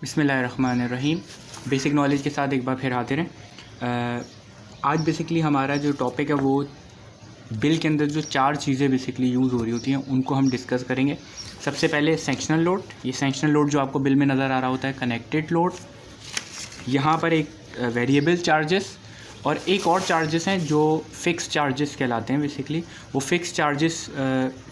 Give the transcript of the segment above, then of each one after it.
बिस्मिल्लाहिर्रहमानिर्रहीम। Basic knowledge के साथ एक बार फिर हाजिर हैं। आज बेसिकली हमारा जो टॉपिक है वो बिल के अंदर जो चार चीज़ें बेसिकली यूज़ हो रही होती हैं उनको हम डिस्कस करेंगे। सबसे पहले सेक्शनल लोड। ये सेक्शनल लोड जो आपको बिल में नज़र आ रहा होता है, कनेक्टेड लोड। यहाँ पर एक वेरिएबल चार्जेस और एक और चार्जेस हैं जो फ़िक्स चार्जेस कहलाते हैं। बेसिकली वो फ़िक्स चार्जेस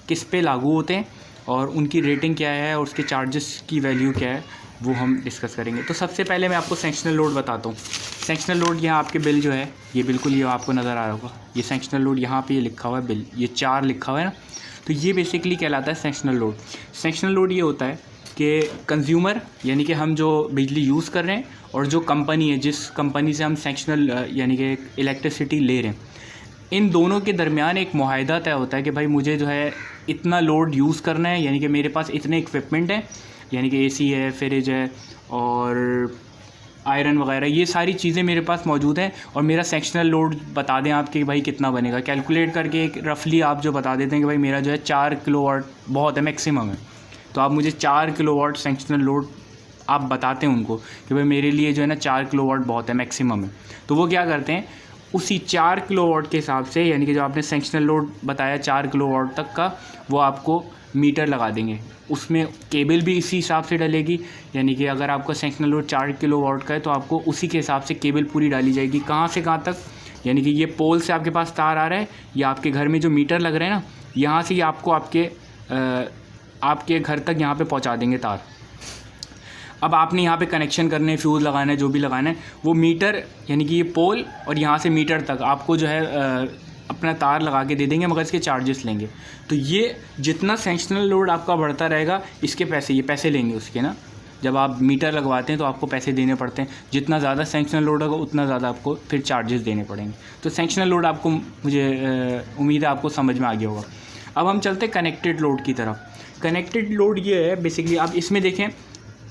किस पे लागू होते हैं और उनकी रेटिंग क्या है और उसके चार्जेस की वैल्यू क्या है वो हम डिस्कस करेंगे। तो सबसे पहले मैं आपको सेक्शनल लोड बताता हूँ। सेक्शनल लोड यहाँ आपके बिल जो है ये बिल्कुल ये आपको नज़र आ रहा होगा, ये सेक्शनल लोड यहाँ पे ये लिखा हुआ है बिल, ये 4 लिखा हुआ है ना, तो ये बेसिकली कहलाता है सेक्शनल लोड। सेक्शनल लोड ये होता है कि कंज्यूमर यानी कि हम जो बिजली यूज़ कर रहे हैं और जो कंपनी है, जिस कंपनी से हम सेक्शनल यानी कि इलेक्ट्रिसिटी ले रहे हैं, इन दोनों के दरमियान एक मुआहदा तय होता है कि भाई मुझे जो है इतना लोड यूज़ करना है, यानी कि मेरे पास इतने इक्विपमेंट हैं, यानी कि एसी है, फ्रिज है और आयरन वगैरह, ये सारी चीज़ें मेरे पास मौजूद हैं और मेरा सेक्शनल लोड बता दें आप कि भाई कितना बनेगा। कैलकुलेट करके एक रफली आप जो बता देते हैं कि भाई मेरा जो है 4 किलोवाट बहुत है, मैक्सिमम है, तो आप मुझे 4 किलोवाट सेक्शनल लोड आप बताते हैं उनको कि भाई मेरे लिए जो है ना 4 किलोवाट बहुत है, मैक्सिमम है। तो वो क्या करते हैं, उसी 4 किलोवाट के हिसाब से, यानी कि जो आपने सेक्शनल लोड बताया 4 किलोवाट तक का, वो आपको मीटर लगा देंगे। उसमें केबल भी इसी हिसाब से डलेगी, यानी कि अगर आपका सेक्शनल लोड 4 किलोवाट का है तो आपको उसी के हिसाब से केबल पूरी डाली जाएगी। कहाँ से कहाँ तक, यानी कि ये पोल से आपके पास तार आ रहा है या आपके घर में जो मीटर लग रहे हैं ना, यहाँ से ही आपको आपके घर तक यहाँ पे पहुँचा देंगे तार। अब आपने यहाँ पे कनेक्शन करने, फ्यूज़ लगाना है, जो भी लगाना है, वो मीटर यानी कि ये पोल और यहाँ से मीटर तक आपको जो है अपना तार लगा के दे देंगे, मगर इसके चार्जेस लेंगे। तो ये जितना सेक्शनल लोड आपका बढ़ता रहेगा, इसके पैसे, ये पैसे लेंगे उसके ना। जब आप मीटर लगवाते हैं तो आपको पैसे देने पड़ते हैं, जितना ज़्यादा सेक्शनल लोड होगा उतना ज़्यादा आपको फिर चार्जेस देने पड़ेंगे। तो सेक्शनल लोड आपको, मुझे उम्मीद है आपको समझ में आ गया होगा। अब हम चलते हैं कनेक्टेड लोड की तरफ। कनेक्टेड लोड ये है बेसिकली, आप इसमें देखें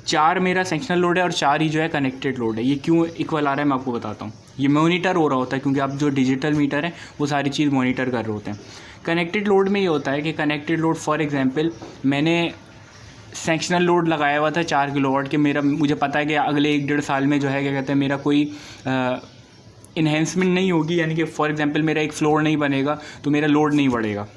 4 मेरा सेक्शनल लोड है और 4 ही जो है कनेक्टेड लोड है। ये क्यों इक्वल आ रहा है मैं आपको बताता हूँ। ये मॉनिटर हो रहा होता है क्योंकि आप जो डिजिटल मीटर है वो सारी चीज़ मॉनिटर कर रहे होते हैं। कनेक्टेड लोड में ये होता है कि कनेक्टेड लोड, फॉर एग्जांपल मैंने सेक्शनल लोड लगाया हुआ था 4 किलोवाट के, मुझे पता है कि अगले 1-1.5 साल में जो है क्या कहते हैं मेरा कोई इन्हेंसमेंट नहीं होगी, यानी कि फॉर एग्जांपल मेरा एक फ्लोर नहीं बनेगा तो मेरा लोड नहीं बढ़ेगा।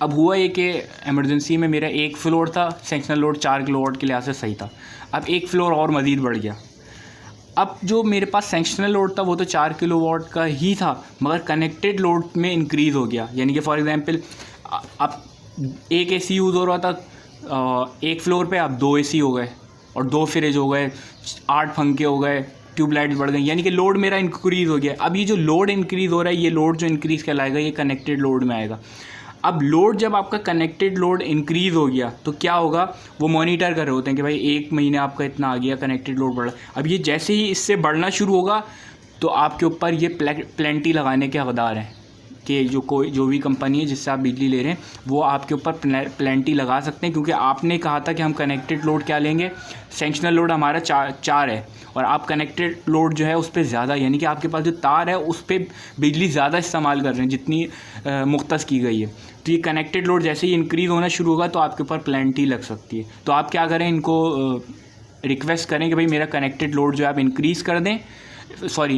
अब हुआ ये कि एमरजेंसी में मेरा एक फ्लोर था, सेक्शनल लोड 4 किलोवाट के लिहाज से सही था। अब एक फ्लोर और मज़ीद बढ़ गया। अब जो मेरे पास सेक्शनल लोड था वो तो 4 किलोवाट का ही था, मगर कनेक्टेड लोड में इंक्रीज़ हो गया। यानी कि फॉर एग्जांपल अब एक एसी यूज़ हो रहा था एक फ्लोर पे, अब 2 एसी हो गए और 2 फ्रिज हो गए, 8 पंखे हो गए, ट्यूबलाइट्स बढ़ गई, यानी कि लोड मेरा इंक्रीज़ हो गया। अब ये जो लोड इंक्रीज़ हो रहा है, ये लोड जो इंक्रीज़ कहलाएगा, ये कनेक्टेड लोड में आएगा। अब लोड जब आपका कनेक्टेड लोड इंक्रीज़ हो गया तो क्या होगा, वो मॉनिटर कर रहे होते हैं कि भाई 1 महीने आपका इतना आ गया, कनेक्टेड लोड बढ़ा। अब ये जैसे ही इससे बढ़ना शुरू होगा तो आपके ऊपर ये प्लेंटी लगाने के हकदार हैं कि जो भी कंपनी है जिससे आप बिजली ले रहे हैं वो आपके ऊपर प्लेंटी लगा सकते हैं, क्योंकि आपने कहा था कि हम कनेक्टेड लोड क्या लेंगे, सेक्शनल लोड हमारा 4 है और आप कनेक्टेड लोड जो है उस पर ज़्यादा, यानी कि आपके पास जो तार है उस पर बिजली ज़्यादा इस्तेमाल कर रहे हैं जितनी मुख्तस की गई है। तो ये कनेक्टेड लोड जैसे ही इंक्रीज़ होना शुरू होगा तो आपके ऊपर प्लेंटी लग सकती है। तो आप क्या करें, इनको रिक्वेस्ट करें कि भाई मेरा कनेक्टेड लोड जो है आप इंक्रीज़ कर दें,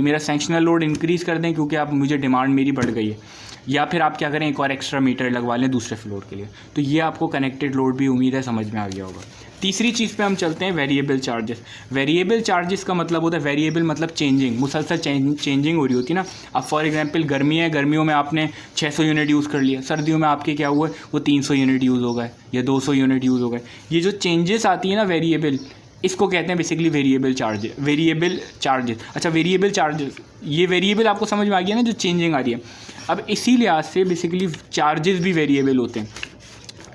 मेरा सेक्शनल लोड इंक्रीज़ कर दें क्योंकि आप मुझे डिमांड मेरी बढ़ गई है। या फिर आप क्या करें, एक और एक्स्ट्रा मीटर लगवा लें दूसरे फ्लोर के लिए। तो ये आपको कनेक्टेड लोड भी उम्मीद है समझ में आ गया होगा। तीसरी चीज़ पे हम चलते हैं, वेरिएबल चार्जेस। वेरिएबल चार्जेस का मतलब होता है, वेरिएबल मतलब चेंजिंग, मुसलसल चेंजिंग हो रही होती है ना। अब फॉर एग्जांपल गर्मी है, गर्मियों में आपने 600 यूनिट यूज़ कर लिया, सर्दियों में आपके क्या हुआ, वो 300 यूनिट यूज़ हो गए या 200 यूनिट यूज़ हो गए। ये जो चेंजेस आती है ना वेरिएबल, इसको कहते हैं बेसिकली वेरिएबल चार्जेस। अच्छा, वेरिएबल चार्जेस, ये वेरिएबल आपको समझ में आ गया ना, जो चेंजिंग आ रही है। अब इसी लिहाज से बेसिकली चार्जेस भी वेरिएबल होते हैं।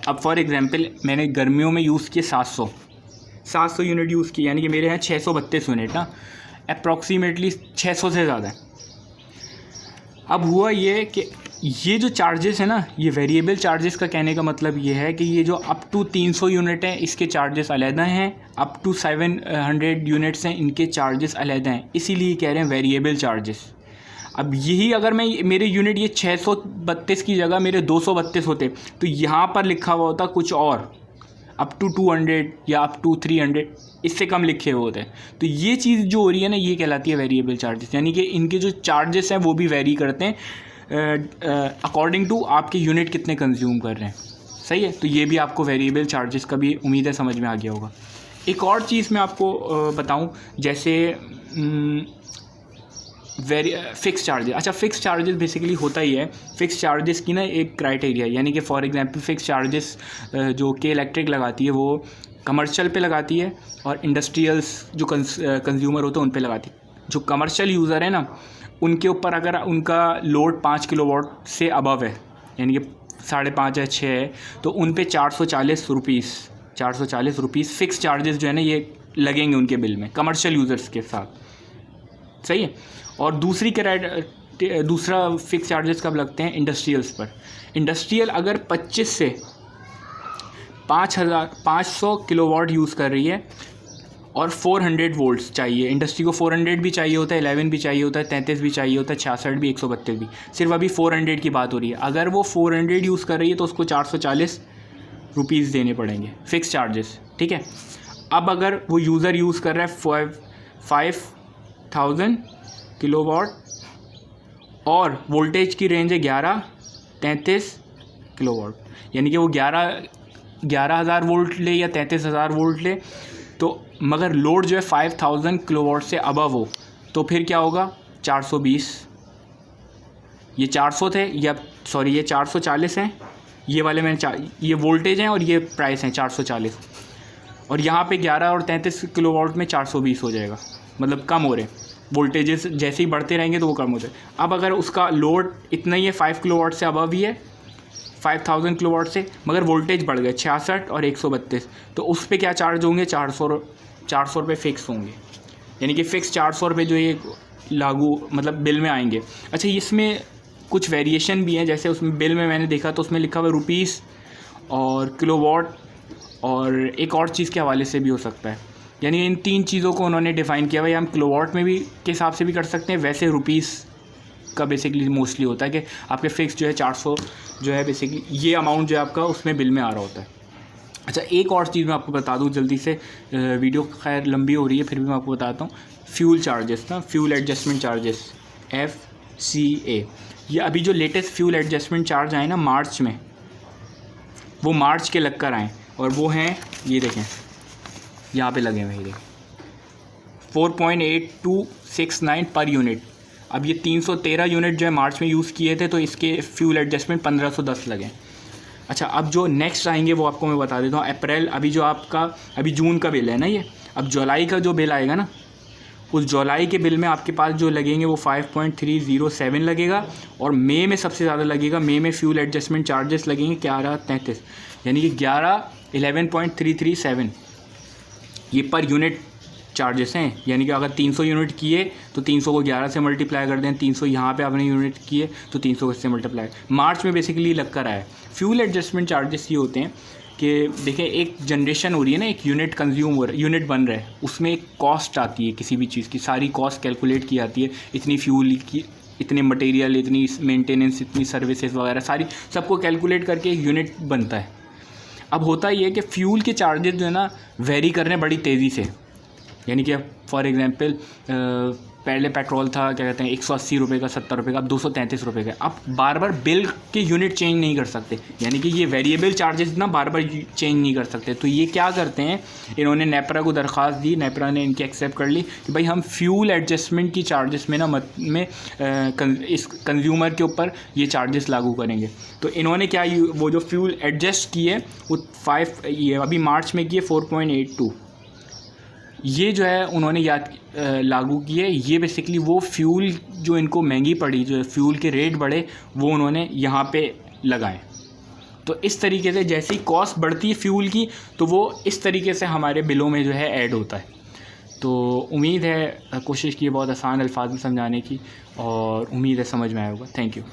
अब फॉर एग्जांपल मैंने गर्मियों में यूज़ किए 700 यूनिट यूज़ किए, यानी कि मेरे यहाँ 632 यूनिट ना, अप्रॉक्सीमेटली 600 से ज़्यादा है। अब हुआ ये कि ये जो चार्जेस है ना, ये वेरिएबल चार्जेस का कहने का मतलब ये है कि ये जो अप टू 300 यूनिट हैं इसके चार्जेस अलग हैं, अप टू 700 यूनिट्स हैं इनके चार्जेस अलग हैं, इसीलिए कह रहे हैं वेरिएबल चार्जेस। अब यही अगर मैं मेरे यूनिट ये 632 की जगह मेरे 232 होते तो यहाँ पर लिखा हुआ होता कुछ और, अप टू 200 या अप टू 300, इससे कम लिखे हुए होते हैं। तो ये चीज़ जो हो रही है ना, ये कहलाती है वेरिएबल चार्जेस, यानी कि इनके जो चार्जेस हैं वो भी वेरी करते हैं अकॉर्डिंग टू आपके यूनिट कितने कंज्यूम कर रहे हैं। सही है, तो ये भी आपको वेरिएबल चार्जेस का भी उम्मीद है समझ में आ गया होगा। एक और चीज़ मैं आपको बताऊं, जैसे फ़िक्स चार्जेस। अच्छा, फ़िक्स चार्जेस बेसिकली होता ही है, फ़िक्स चार्जेस की ना एक क्राइटेरिया, यानी कि फॉर एग्जांपल फ़िक्स चार्जेस जो के इलेक्ट्रिक लगाती है वो कमर्शियल पे लगाती है और इंडस्ट्रियल्स जो कंज्यूमर होते हैं उन पे लगाती है। जो कमर्शियल यूज़र है ना, उनके ऊपर अगर उनका लोड 5 किलोवाट से अबव है, यानी कि 5.5 है 6 है, तो उन पे 440 रुपीज़ फ़िक्स चार्जेस जो है ना ये लगेंगे उनके बिल में, कमर्शियल यूज़र्स के साथ। सही है। और दूसरा फ़िक्स चार्जेस कब लगते हैं? इंडस्ट्रियल्स पर। इंडस्ट्रियल अगर 25 से 500 किलोवाट यूज़ कर रही है और 400 वोल्ट्स चाहिए, इंडस्ट्री को 400 भी चाहिए होता है, 11 भी चाहिए होता है, 33 भी चाहिए होता है, 66 भी, 132 भी, सिर्फ अभी 400 की बात हो रही है। अगर वो 400 यूज़ कर रही है तो उसको 440 रुपीज़ देने पड़ेंगे फ़िक्स चार्जेस। ठीक है। अब अगर वो यूज़र यूज़ कर रहा है 5000 किलोवाट और वोल्टेज की रेंज है 11-33 किलोवाट, यानी कि वो 11,000 वोल्ट ले या 33,000 वोल्ट ले, तो मगर लोड जो है 5000 किलोवाट से अबव हो, तो फिर क्या होगा? 420। ये 400 थे, या सॉरी ये 440 हैं, ये वाले मैंने ये वोल्टेज हैं और ये प्राइस हैं 440, और यहाँ पे 11 और 33 किलोवाट में 420 हो जाएगा, मतलब कम हो रहे हैं वोल्टेजेस, जैसे ही बढ़ते रहेंगे तो वो कम हो जाए। अब अगर उसका लोड इतना ही है, 5 किलोवाट से अबव ही है, 5000 किलोवाट से, मगर वोल्टेज बढ़ गए 66 और 132, तो उस पर क्या चार्ज होंगे? 400 रुपये फ़िक्स होंगे, यानी कि फ़िक्स 400 रुपये जो ये लागू मतलब बिल में आएंगे। अच्छा, इसमें कुछ वेरिएशन भी हैं, जैसे उसमें बिल में मैंने देखा तो उसमें लिखा हुआ रुपीस और किलोवाट, और एक और चीज़ के हवाले से भी हो सकता है, यानी इन 3 चीज़ों को उन्होंने डिफ़ाइन किया हुआ है। हम किलोवाट में भी के हिसाब से भी कर सकते हैं, वैसे रुपीस का बेसिकली मोस्टली होता है कि आपके फ़िक्स जो है 400 जो है बेसिकली ये अमाउंट जो है आपका उसमें बिल में आ रहा होता है। अच्छा, एक और चीज़ मैं आपको बता दूं जल्दी से, वीडियो खैर लंबी हो रही है फिर भी मैं आपको बताता हूँ। फ्यूल चार्जेस ना, फ्यूल एडजस्टमेंट चार्जेस, FCA, ये अभी जो लेटेस्ट फ्यूल एडजस्टमेंट चार्ज आए ना मार्च में, वो मार्च के लग कर आए, और वो हैं, ये देखें यहाँ पे लगे हुए, ये देखें 4.8269 पर यूनिट। अब ये 313 यूनिट जो है मार्च में यूज़ किए थे, तो इसके फ्यूल एडजस्टमेंट 1510 लगे। अच्छा, अब जो नेक्स्ट आएंगे वो आपको मैं बता देता हूँ। अप्रैल, अभी जो आपका अभी जून का बिल है ना ये, अब जुलाई का जो बिल आएगा ना, उस जुलाई के बिल में आपके पास जो लगेंगे वो 5.307 लगेगा, और मई में सबसे ज़्यादा लगेगा। मई में फ्यूल एडजस्टमेंट चार्जेस लगेंगे 11.33, यानी कि 11.337 ये पर यूनिट चार्जेस हैं। यानी कि अगर 300 यूनिट किए तो 300 को 11 से मल्टीप्लाई कर दें, 300 यहाँ पे आपने यूनिट किए तो 300 से मल्टीप्लाई। मार्च में बेसिकली लग कर आया। फ्यूल एडजस्टमेंट चार्जेस ये होते हैं कि देखें, एक जनरेशन हो रही है ना, एक यूनिट कंज्यूम हो रहा है, यूनिट बन रहा है, उसमें एक कॉस्ट आती है किसी भी चीज़ की, सारी कॉस्ट कैलकुलेट की जाती है, इतनी फ्यूल की, इतने मटेरियल, इतनी मेंटेनेंस, इतनी सर्विसेज वगैरह सारी सबको कैलकुलेट करके एक यूनिट बनता है। अब होता ये है कि फ़्यूल के चार्जेस जो है ना वेरी कर रहे हैं बड़ी तेज़ी से, यानी कि फॉर एग्जांपल पहले पेट्रोल था क्या कहते हैं 180 रुपये का, 70 रुपये का, अब 233 रुपये का। अब बार बार बिल के यूनिट चेंज नहीं कर सकते, यानी कि ये वेरिएबल चार्जेस ना बार बार चेंज नहीं कर सकते। तो ये क्या करते हैं, इन्होंने नेपरा को दरख्वास्त दी, नेपरा ने इनकी एक्सेप्ट कर ली कि भाई हम फ्यूल एडजस्टमेंट की चार्जेस में ना इस कंज्यूमर के ऊपर ये चार्जेस लागू करेंगे। तो इन्होंने क्या, वो जो फ्यूल एडजस्ट किए वो ये अभी मार्च में किए 4.82, ये जो है उन्होंने लागू किए। ये बेसिकली वो फ्यूल जो इनको महंगी पड़ी, जो फ्यूल के रेट बढ़े, वो उन्होंने यहाँ पे लगाए। तो इस तरीके से जैसे ही कॉस्ट बढ़ती है फ्यूल की, तो वो इस तरीके से हमारे बिलों में जो है ऐड होता है। तो उम्मीद है कोशिश की बहुत आसान अल्फाज में समझाने की, और उम्मीद है समझ में आया होगा। Thank you.